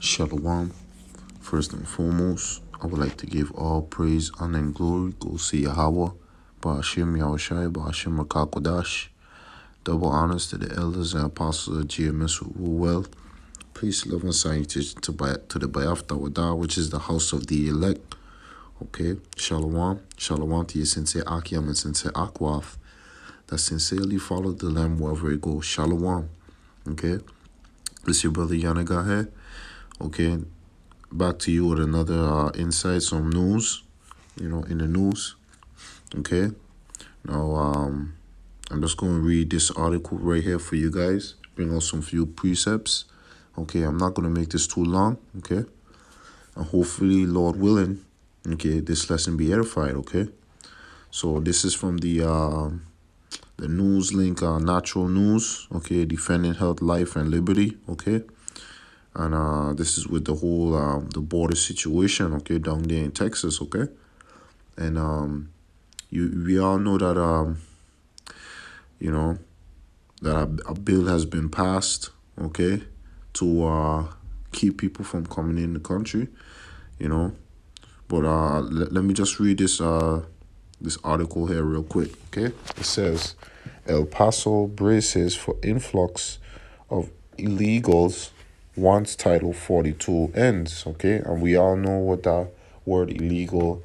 Shalom. First and foremost, I would like to give all praise, honor, and glory goes to Yahweh, Ba'ashem Yahushai, Ba'ashem Rakakodash. Double honors to the elders and apostles of GMS who rule well. Peace, love, and salutation to the Bayaf Dawadah, which is the house of the elect. Okay, Shalom. Shalom to your Sensei Akiam and Sensei Akwath that sincerely follow the Lamb wherever it goes. Shalom. Okay, this your brother Yanaga here. Okay, back to you with another insight, some news, in the news. Okay, now I'm just going to read this article right here for you guys, bring out some few precepts. Okay, I'm not going to make this too long. Okay, and hopefully, Lord willing, okay, this lesson be edified. Okay, so this is from the news link, Natural News. Okay, defending health, life, and liberty. Okay. And this is with the whole the border situation, okay, down there in Texas, okay. And we all know that that a bill has been passed, okay, to keep people from coming in the country, But let me just read this article here real quick, okay. It says El Paso braces for influx of illegals once Title 42 ends, okay? And we all know what that word illegal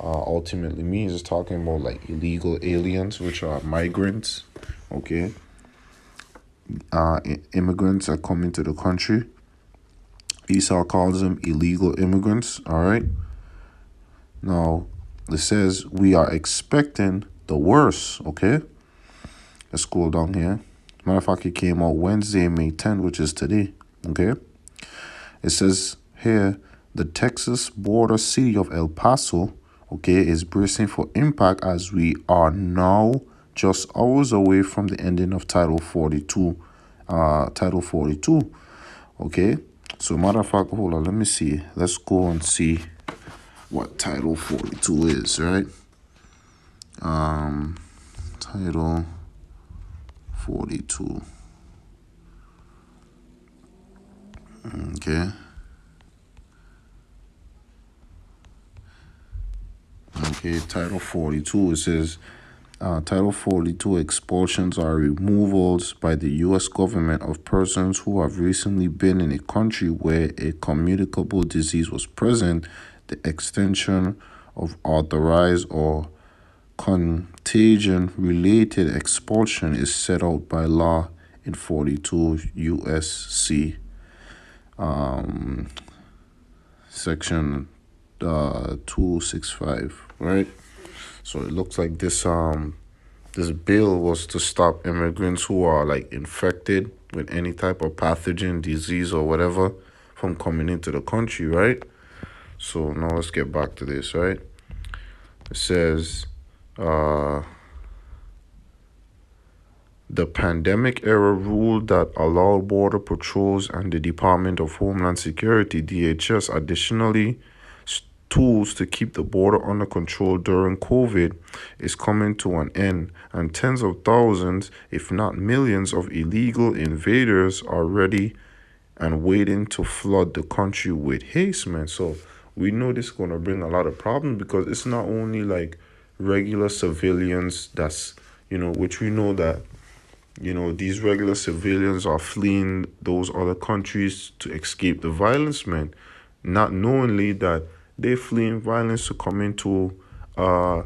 ultimately means. It's talking about like illegal aliens, which are migrants, okay? Immigrants are coming to the country. Esau calls them illegal immigrants, all right? Now, it says we are expecting the worst, okay? Let's scroll down here. Matter of fact, it came out Wednesday, May 10th, which is today. Okay. It says here, the Texas border city of El Paso, okay, is bracing for impact as we are now just hours away from the ending of Title 42. Okay. So matter of fact, hold on, let me see. Let's go and see what Title 42 is, right? Title 42. Okay, Title 42, it says, Title 42 expulsions are removals by the U.S. government of persons who have recently been in a country where a communicable disease was present. The extension of authorized or contagion-related expulsion is set out by law in 42 U.S.C. Section 265, right? So it looks like this bill was to stop immigrants who are like infected with any type of pathogen, disease, or whatever from coming into the country, right? So now let's get back to this, right? It says the pandemic era rule that allowed Border Patrols and the Department of Homeland Security, DHS, additionally tools to keep the border under control during COVID is coming to an end, and tens of thousands, if not millions, of illegal invaders are ready and waiting to flood the country with haste, man. So we know this is going to bring a lot of problems because it's not only like regular civilians that's, which we know that, these regular civilians are fleeing those other countries to escape the violence, man. Not knowingly that they're fleeing violence to come into a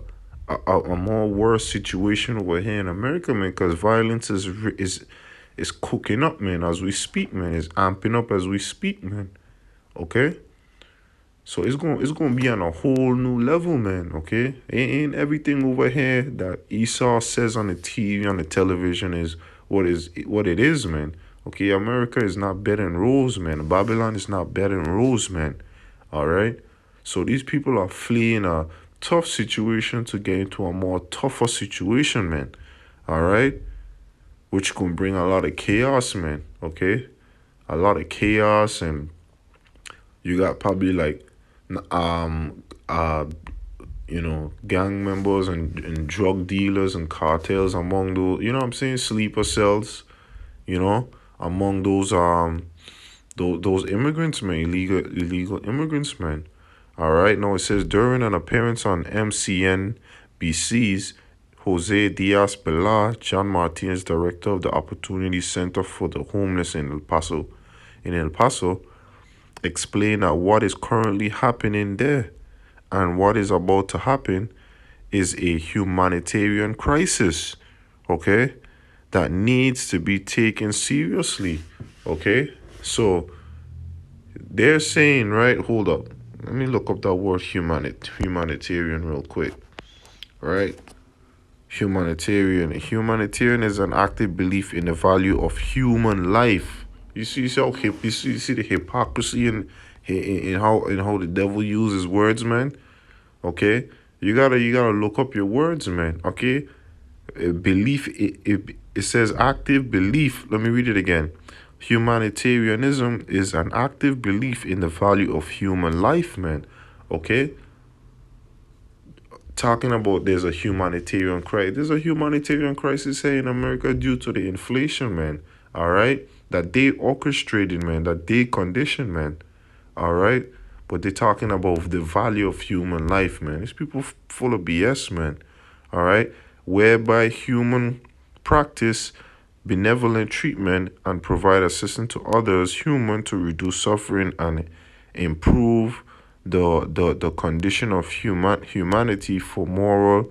more worse situation over here in America, man. Because violence is cooking up, man, as we speak, man. It's amping up as we speak, man. Okay. So it's gonna be on a whole new level, man. Okay, ain't everything over here that Esau says on the TV, on the television is what it is, man. Okay, America is not bed and rules, man. Babylon is not bed and rules, man. All right. So these people are fleeing a tough situation to get into a more tougher situation, man. All right, which can bring a lot of chaos, man. Okay, a lot of chaos, and you got probably like gang members and drug dealers and cartels among those, sleeper cells, among those those immigrants, man, illegal immigrants, man. All right. Now it says during an appearance on MCNBC's Jose Diaz Pilar, John Martinez, director of the Opportunity Center for the Homeless in El Paso, explained that what is currently happening there and what is about to happen is a humanitarian crisis, okay, that needs to be taken seriously, okay? So they're saying, right, hold up. Let me look up that word humanitarian real quick, right? Humanitarian is an active belief in the value of human life. You see the hypocrisy in how the devil uses words, man. Okay, you gotta look up your words, man. Okay, belief. It says active belief. Let me read it again. Humanitarianism is an active belief in the value of human life, man. Okay, talking about there's a humanitarian crisis. There's a humanitarian crisis here in America due to the inflation, man. All right, that they orchestrated, man. That they conditioned, man. All right, but they're talking about the value of human life, man. These people full of BS, man. All right, whereby human practice benevolent treatment and provide assistance to others human to reduce suffering and improve the condition of humanity for moral,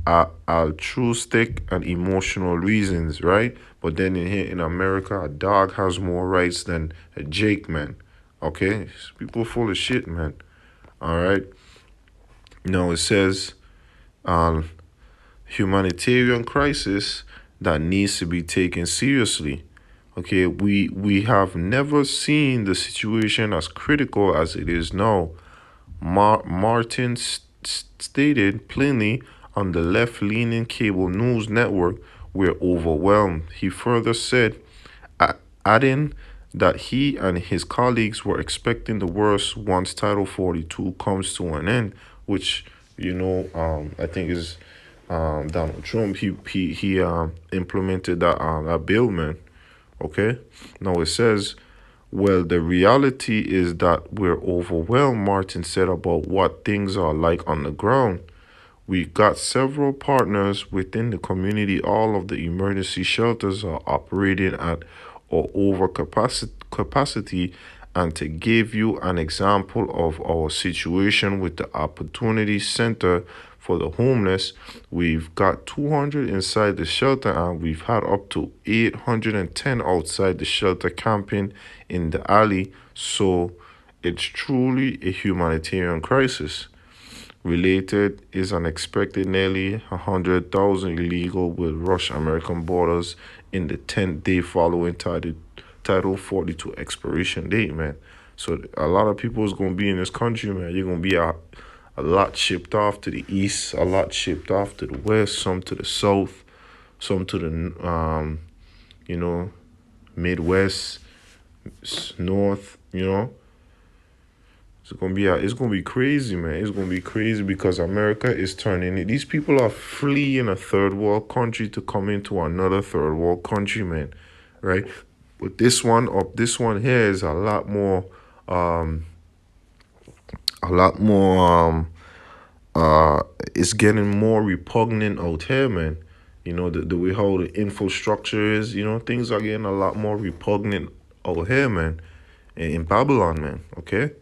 altruistic, and emotional reasons, right? But then in here in America, a dog has more rights than a Jake, man. Okay, people full of shit, man. All right. Now it says, um, humanitarian crisis that needs to be taken seriously. Okay, we have never seen the situation as critical as it is now. Martin stated plainly on the left-leaning cable news network, "We're overwhelmed." He further said, adding that he and his colleagues were expecting the worst once Title 42 comes to an end, which, I think is Donald Trump. He implemented that bill, man. Okay, now it says, well, the reality is that we're overwhelmed, Martin said, about what things are like on the ground. We got several partners within the community. All of the emergency shelters are operating at or over capacity. And to give you an example of our situation with the Opportunity Center for the Homeless, we've got 200 inside the shelter and we've had up to 810 outside the shelter camping in the alley. So it's truly a humanitarian crisis. Related is an expected nearly 100,000 illegal will rush American borders in the 10th day following Title 42 expiration date, man. So a lot of people is going to be in this country, man. You're going to be a lot shipped off to the east, a lot shipped off to the west, some to the south, some to the, Midwest, north, It's gonna be crazy, man. It's gonna be crazy because America is turning it. These people are fleeing a third world country to come into another third world country, man. Right? But this one here is a lot more it's getting more repugnant out here, man. The way how the infrastructure is, things are getting a lot more repugnant out here, man. In Babylon, man. Okay,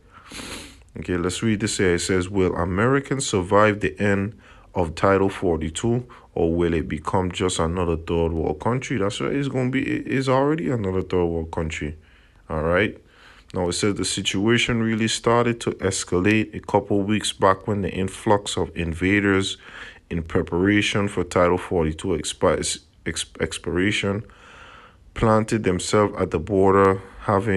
let's read this here. It says, will Americans survive the end of Title 42 or will it become just another third world country? That's right. It's already another third world country. All right. Now it says the situation really started to escalate a couple weeks back when the influx of invaders in preparation for Title 42 expiration planted themselves at the border, have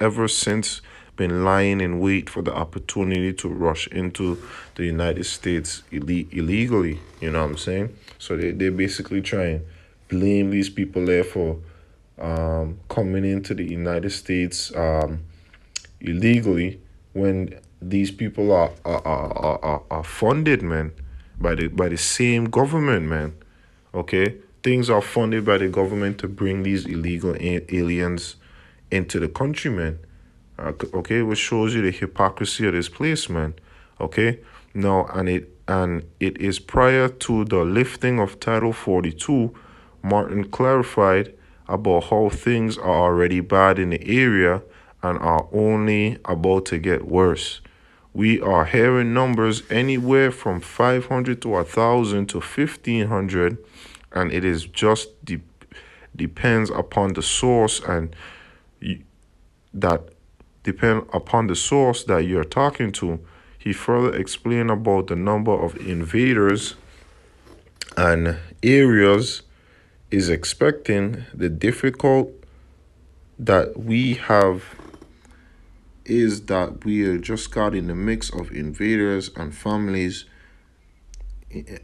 ever since been lying in wait for the opportunity to rush into the United States illegally. You know what I'm saying? So they basically try and blame these people there for coming into the United States illegally when these people are funded, man, by the same government, man. Okay, things are funded by the government to bring these illegal aliens into the country, man. Okay, which shows you the hypocrisy of this place, man. Okay, now and it is prior to the lifting of Title 42. Martin clarified about how things are already bad in the area and are only about to get worse. We are hearing numbers anywhere from 500 to 1,000 to 1,500, and it is just depends upon the source and that depend upon the source that you're talking to. He further explained about the number of invaders and areas is expecting. The difficult that we have is that we are just got in the mix of invaders and families,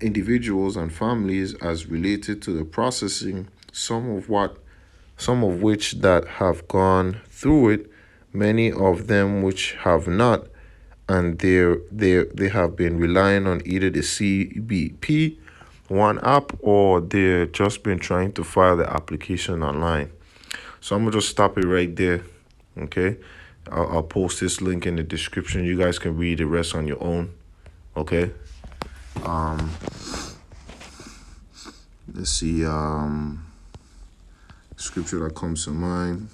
individuals and families as related to the processing, some of which that have gone through it, many of them which have not, and they have been relying on either the CBP One app or they've just been trying to file the application online. So I'm gonna just stop it right there. Okay, I'll post this link in the description. You guys can read the rest on your own. Okay. Let's see. Scripture that comes to mind.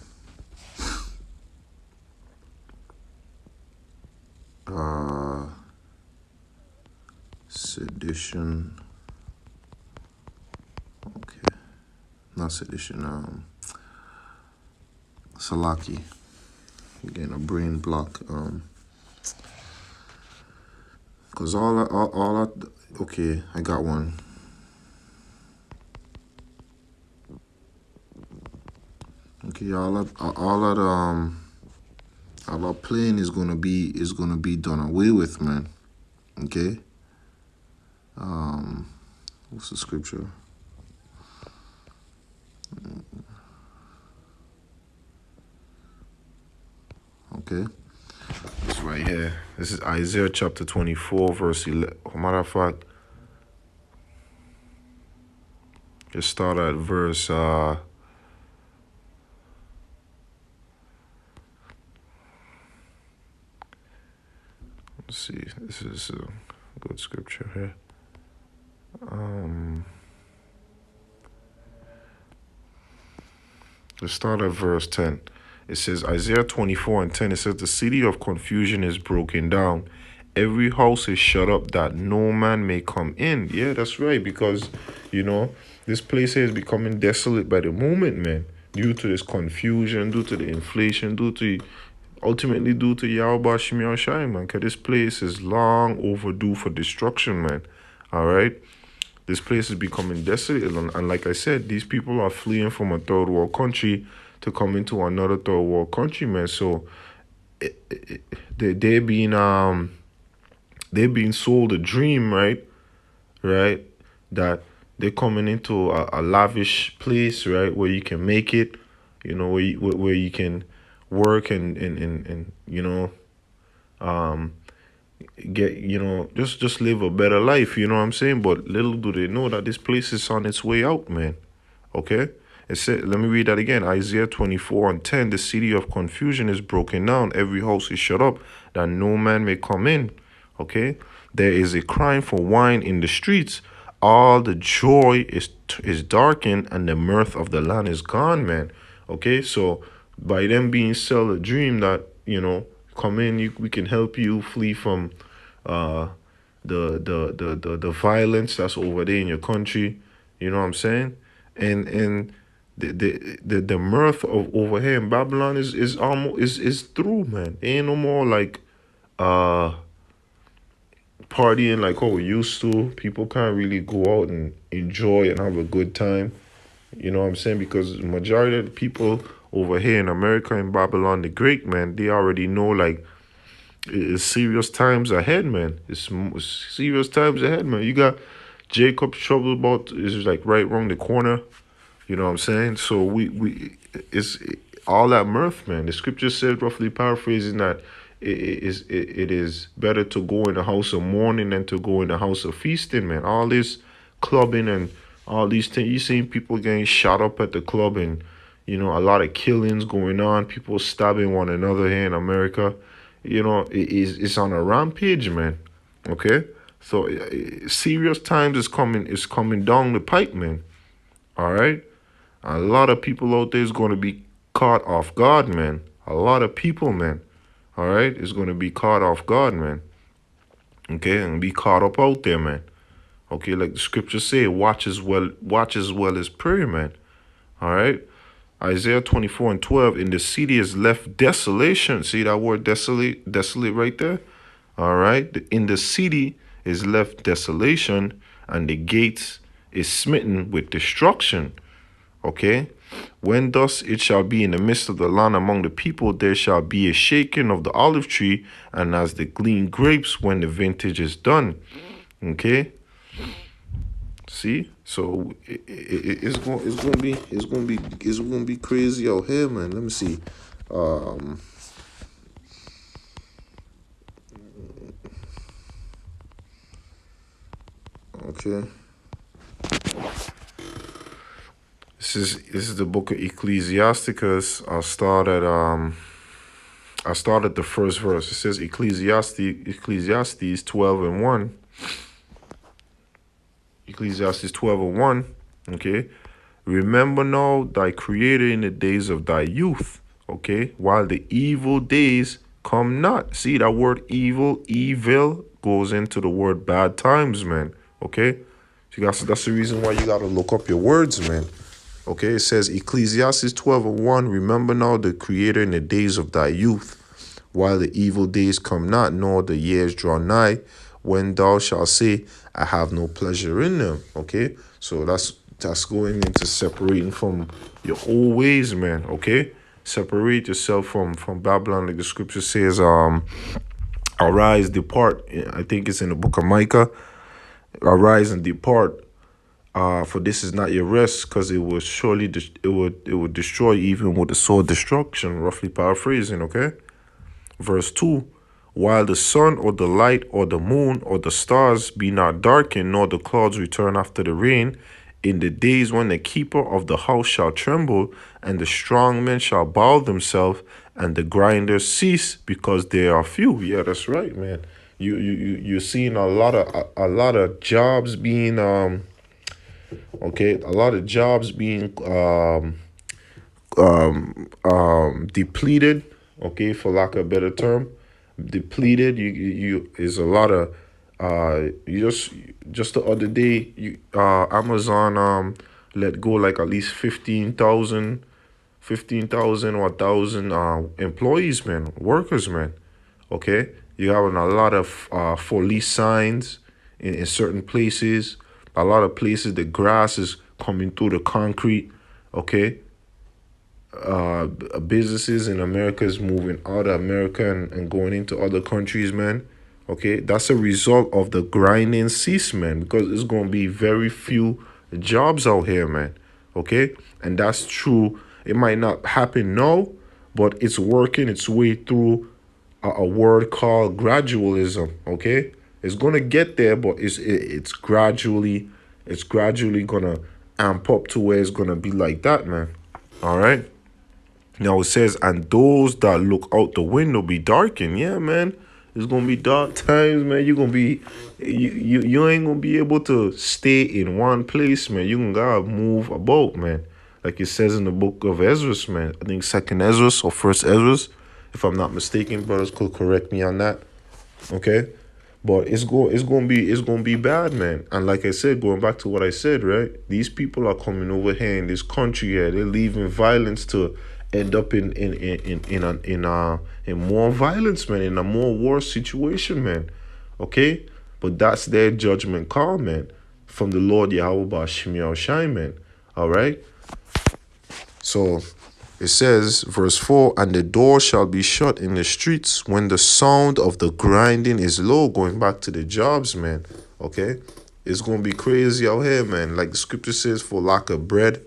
Sedition. Okay, not sedition. Salaki. Getting a brain block. Cause okay, I got one. Okay, all that playing is gonna be done away with, man. Okay. What's the scripture? Okay. It's right here. This is Isaiah chapter 24, verse 11. Matter of fact, just start at verse let's see. This is a good scripture here. Let's start at verse 10. It says, Isaiah 24:10, it says, the city of confusion is broken down. Every house is shut up that no man may come in. Yeah, that's right. Because, this place here is becoming desolate by the moment, man. Due to this confusion, due to the inflation, ultimately due to Yahweh Shemi Shai, man. Because this place is long overdue for destruction, man. All right? This place is becoming desolate. And like I said, these people are fleeing from a third world country to come into another third world country, man. So they're being sold a dream, right? That they're coming into a lavish place, right, where you can make it, where you can work and get just live a better life, you know what I'm saying? But little do they know that this place is on its way out, man. Okay. It said, let me read that again. Isaiah 24:10, the city of confusion is broken down. Every house is shut up, that no man may come in. Okay. There is a crying for wine in the streets. All the joy is darkened, and the mirth of the land is gone, man. Okay. So by them being sell a dream that, come in, we can help you flee from the violence that's over there in your country. You know what I'm saying? And the mirth of over here in Babylon is almost is through, man. It ain't no more like partying like how we used to. People can't really go out and enjoy and have a good time. You know what I'm saying? Because the majority of the people over here in America, in Babylon the Great, man, they already know, like, it's serious times ahead, man. It's serious times ahead, man. You got Jacob's trouble is like right around the corner. You know what I'm saying? So it's all that mirth, man. The scripture says, roughly paraphrasing, that it is better to go in the house of mourning than to go in the house of feasting, man. All this clubbing and All these things. You seen people getting shot up at the club, and a lot of killings going on. People stabbing one another here in America. It's on a rampage, man. Okay, so serious times is coming down the pipe, man. All right, a lot of people out there is going to be caught off guard, man. A lot of people, man. All right, is going to be caught off guard, man. Okay, and be caught up out there, man. Okay, like the scriptures say, watch as well as pray, man. All right. Isaiah 24:12, in the city is left desolation. See that word desolate right there? All right. In the city is left desolation, and the gates is smitten with destruction. Okay. When thus it shall be in the midst of the land among the people, there shall be a shaking of the olive tree, and as the glean grapes when the vintage is done. Okay. See, so it's gonna be crazy out here, man. Let me see. Um, okay. This is the book of Ecclesiasticus. I started the first verse. It says Ecclesiastes 12:1. Ecclesiastes 12:1. Okay. Remember now thy creator in the days of thy youth. Okay. While the evil days come not. See that word evil goes into the word bad times, man. Okay. So that's the reason why you gotta look up your words, man. Okay, it says Ecclesiastes 12:1, remember now the creator in the days of thy youth, while the evil days come not, nor the years draw nigh, when thou shalt say, I have no pleasure in them. Okay, so that's going into separating from your old ways, man. Okay, separate yourself from Babylon, like the scripture says. Arise, depart. I think it's in the book of Micah. Arise and depart. For this is not your rest, because it will surely it would destroy even with the sword destruction. Roughly paraphrasing, okay. Verse 2: while the sun or the light or the moon or the stars be not darkened, nor the clouds return after the rain, in the days when the keeper of the house shall tremble, and the strong men shall bow themselves, and the grinders cease, because they are few. Yeah, that's right, man. You're seeing a lot of jobs being okay, a lot of jobs being depleted, okay, for lack of a better term. Depleted. You is a lot of you just the other day, Amazon let go like at least 15,000 or 1,000 employees, man, workers, man. Okay, you having a lot of for lease signs in certain places. A lot of places the grass is coming through the concrete. Okay, businesses in America is moving out of America and going into other countries, man. Okay, that's a result of the grinding cease, man, because it's gonna be very few jobs out here, man. Okay, and that's true. It might not happen now, but it's working its way through a word called gradualism. Okay, it's gonna get there, but it's gradually gonna amp up to where it's gonna be like that, man. All right. Now it says, and those that look out the window be darkened. Yeah, man. It's gonna be dark times, man. You're gonna be you ain't gonna be able to stay in one place, man. You gotta move about, man. Like it says in the book of Ezra, man. I think second Ezra or first Ezra, if I'm not mistaken. Brothers could correct me on that. Okay. But it's gonna be bad, man. And like I said, going back to what I said, right? These people are coming over here in this country here. They're leaving violence to end up in more violence, man, in a more war situation, man. Okay? But that's their judgment call, man. From the Lord Yahweh Bashim Yahushai, man. Alright? So it says, verse 4, and the door shall be shut in the streets when the sound of the grinding is low. Going back to the jobs, man. Okay? It's going to be crazy out here, man. Like the scripture says, for lack of bread,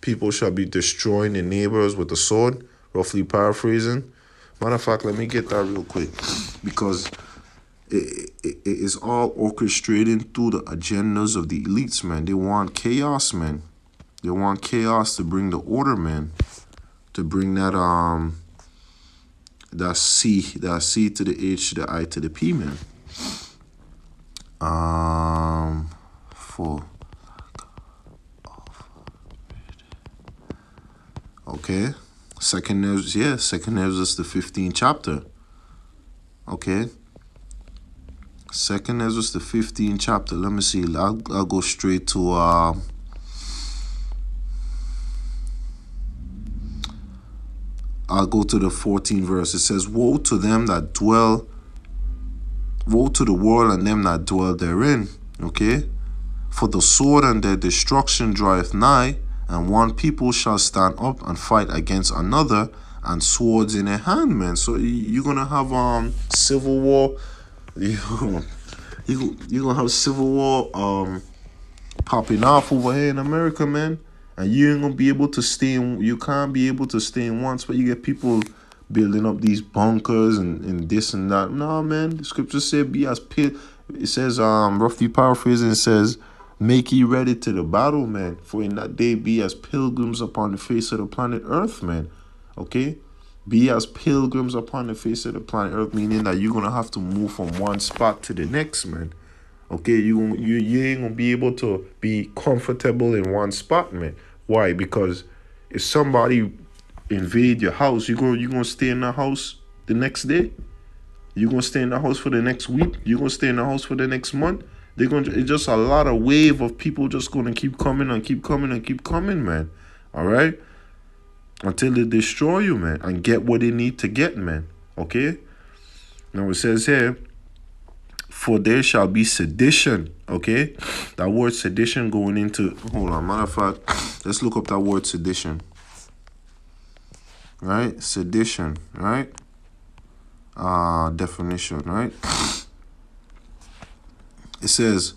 people shall be destroying their neighbors with the sword. Roughly paraphrasing. Matter of fact, let me get that real quick. Because it is all orchestrating through the agendas of the elites, man. They want chaos, man. They want chaos to bring the order, man. To bring that C to the H to the I to the P, man. For okay. Second Ezra, the 15th chapter. Okay. Second Ezra, the 15th chapter. Let me see. I'll go straight to I'll go to the 14th verse. It says, woe to the world and them that dwell therein. Okay? For the sword and their destruction draweth nigh, and one people shall stand up and fight against another, and swords in their hand, man. So you're gonna have civil war. You're gonna have civil war popping off over here in America, man. And you ain't gonna be able to stay in, you can't be able to stay in one spot. You get people building up these bunkers and this and that. Nah, man, the scripture said be as it says, roughly paraphrasing, it says, make ye ready to the battle, man. For in that day be as pilgrims upon the face of the planet Earth, man. Okay? Be as pilgrims upon the face of the planet Earth, meaning that you're gonna have to move from one spot to the next, man. Okay, you ain't gonna be able to be comfortable in one spot, man. Why? Because if somebody invade your house, you gonna stay in the house the next day. You gonna stay in the house for the next week. You gonna stay in the house for the next month. It's just a lot of wave of people just gonna keep coming and keep coming and keep coming, man. All right, until they destroy you, man, and get what they need to get, man. Okay. Now it says here, for there shall be sedition. Okay, that word sedition going into, hold on, matter of fact, let's look up that word sedition. Right, sedition, right? Definition, right? It says,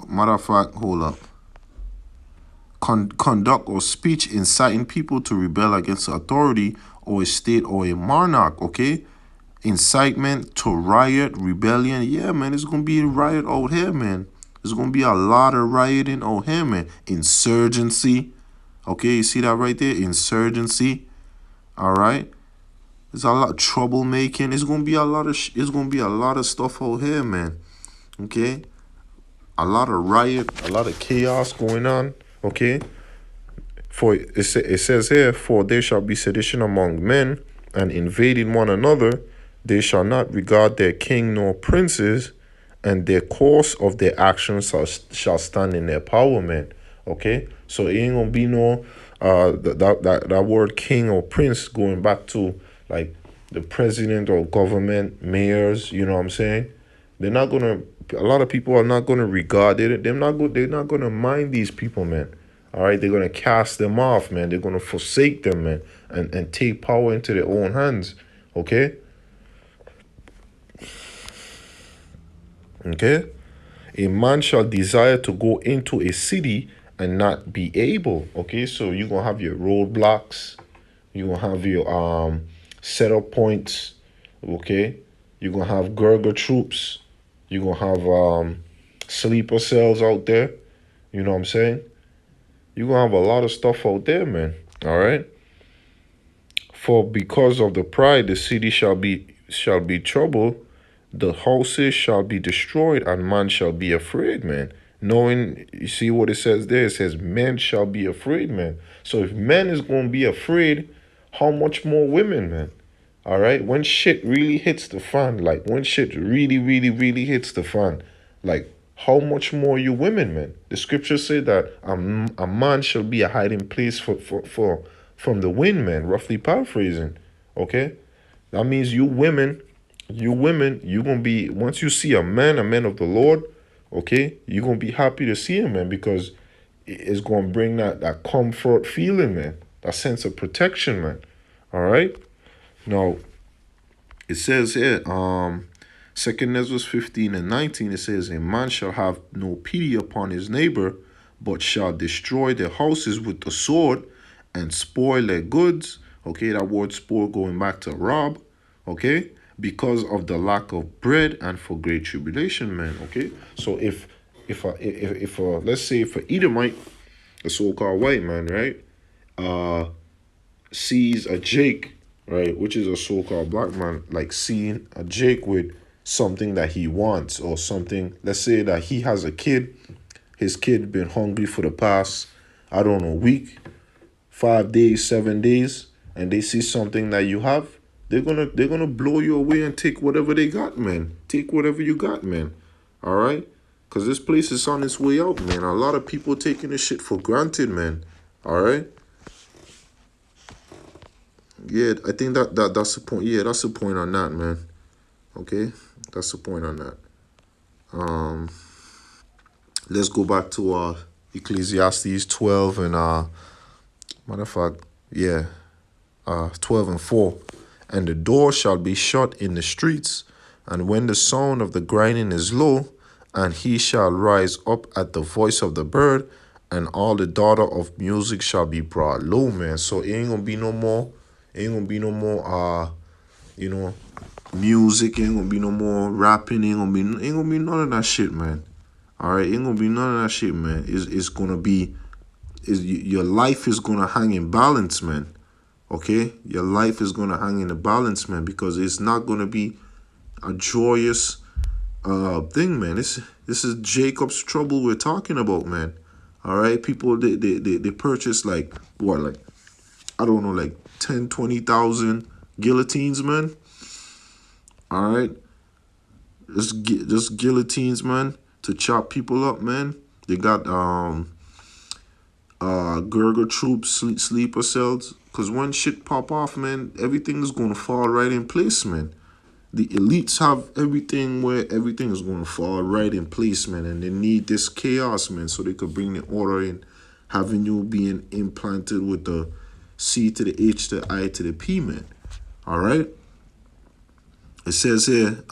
matter of fact, hold up. Conduct or speech inciting people to rebel against authority or a state or a monarch. Okay. Incitement to riot, rebellion. Yeah, man, it's gonna be a riot out here, man. There's gonna be a lot of rioting out here, man. Insurgency. Okay, you see that right there? Insurgency. All right. There's a lot of troublemaking. It's gonna be a lot of stuff out here, man. Okay. A lot of riot, a lot of chaos going on. Okay. For it says here, for there shall be sedition among men, and invading one another. They shall not regard their king nor princes, and their course of their actions shall stand in their power, man. Okay, so it ain't gonna be no that word king or prince going back to like the president or government, mayors. You know what I'm saying? They're not gonna. A lot of people are not gonna regard it. They're not gonna mind these people, man. All right, they're gonna cast them off, man. They're gonna forsake them, man, and take power into their own hands. Okay. Okay, a man shall desire to go into a city and not be able. Okay, so you're gonna have your roadblocks, you're gonna have your setup points. Okay, you're gonna have Gurga troops, you're gonna have sleeper cells out there. You know what I'm saying? You're gonna have a lot of stuff out there, man. All right. For because of the pride, the city shall be troubled. The houses shall be destroyed, and man shall be afraid, man. Knowing, you see what it says there? It says men shall be afraid, man. So if men is going to be afraid, how much more women, man? All right? When shit really hits the fan, like when shit really, really, really hits the fan, like how much more you women, man? The scriptures say that a man shall be a hiding place from the wind, man, roughly paraphrasing. Okay? That means you women, you're gonna be, once you see a man of the Lord, okay, you're gonna be happy to see him, man, because it's gonna bring that comfort feeling, man, that sense of protection, man. All right. Now it says here, Second Ezra 15 and 19, it says, a man shall have no pity upon his neighbor, but shall destroy their houses with the sword and spoil their goods. Okay, that word spoil going back to rob. Okay, because of the lack of bread and for great tribulation, man. Okay, so if let's say if a Edomite, a so-called white man, right, sees a Jake, right, which is a so-called black man, like seeing a Jake with something that he wants or something. Let's say that he has a kid, his kid been hungry for the past, I don't know, week, 5 days, 7 days, and they see something that you have, they're gonna blow you away and take whatever they got, man. Take whatever you got, man. All right, cause this place is on its way out, man. A lot of people taking this shit for granted, man. All right. Yeah, I think that's the point. Yeah, that's the point on that, man. Okay, that's the point on that. Let's go back to Ecclesiastes 12 and matter of fact, yeah, 12 and 4. And the door shall be shut in the streets, and when the sound of the grinding is low, and he shall rise up at the voice of the bird, and all the daughter of music shall be brought low, man. So it ain't gonna be no more, you know, music, ain't gonna be no more rapping, ain't gonna be none of that shit, man. All right, ain't gonna be none of that shit, man. It's gonna be, your life is gonna hang in balance, man. Okay, your life is gonna hang in the balance, man, because it's not gonna be a joyous thing, man. This is Jacob's trouble we're talking about, man. All right, people they purchase like what, like I don't know, like 10, 20,000 guillotines, man. All right, just guillotines, man, to chop people up, man. They got Gurger troops, sleeper cells. Cause when shit pop off, man, everything is gonna fall right in place, man. The elites have everything where everything is gonna fall right in place, man, and they need this chaos, man, so they could bring the order in, having you being implanted with the C to the H to the I to the P, man. All right. It says here,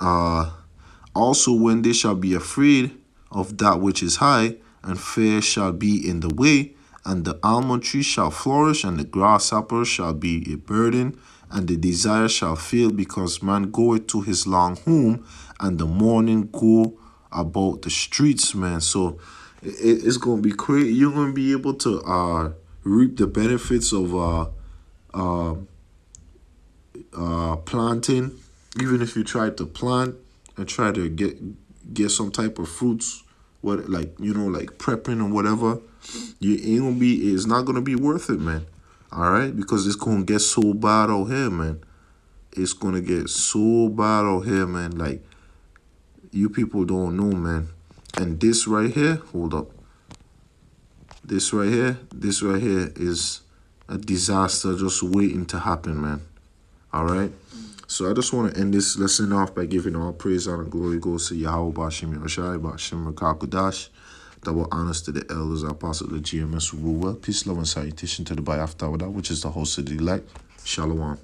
also when they shall be afraid of that which is high, and fear shall be in the way, and the almond tree shall flourish, and the grasshopper shall be a burden, and the desire shall fail, because man goeth to his long home, and the morning go about the streets, man. So it's gonna be crazy. You're gonna be able to reap the benefits of planting, even if you try to plant and try to get some type of fruits, what, like, like prepping or whatever, it's not gonna be worth it, man. All right, because it's gonna get so bad out here, man. It's gonna get so bad out here, man. Like, you people don't know, man. And this right here, hold up. This right here is a disaster just waiting to happen, man. All right. So I just want to end this lesson off by giving all praise, honor, glory goes to Yahweh Bashim Yoshai, Bashim Rakakudash. Double honors to the elders, apostle, the GMS rule well. Peace, love, and salutation to the Bayafta, which is the host of the elect. Shalom.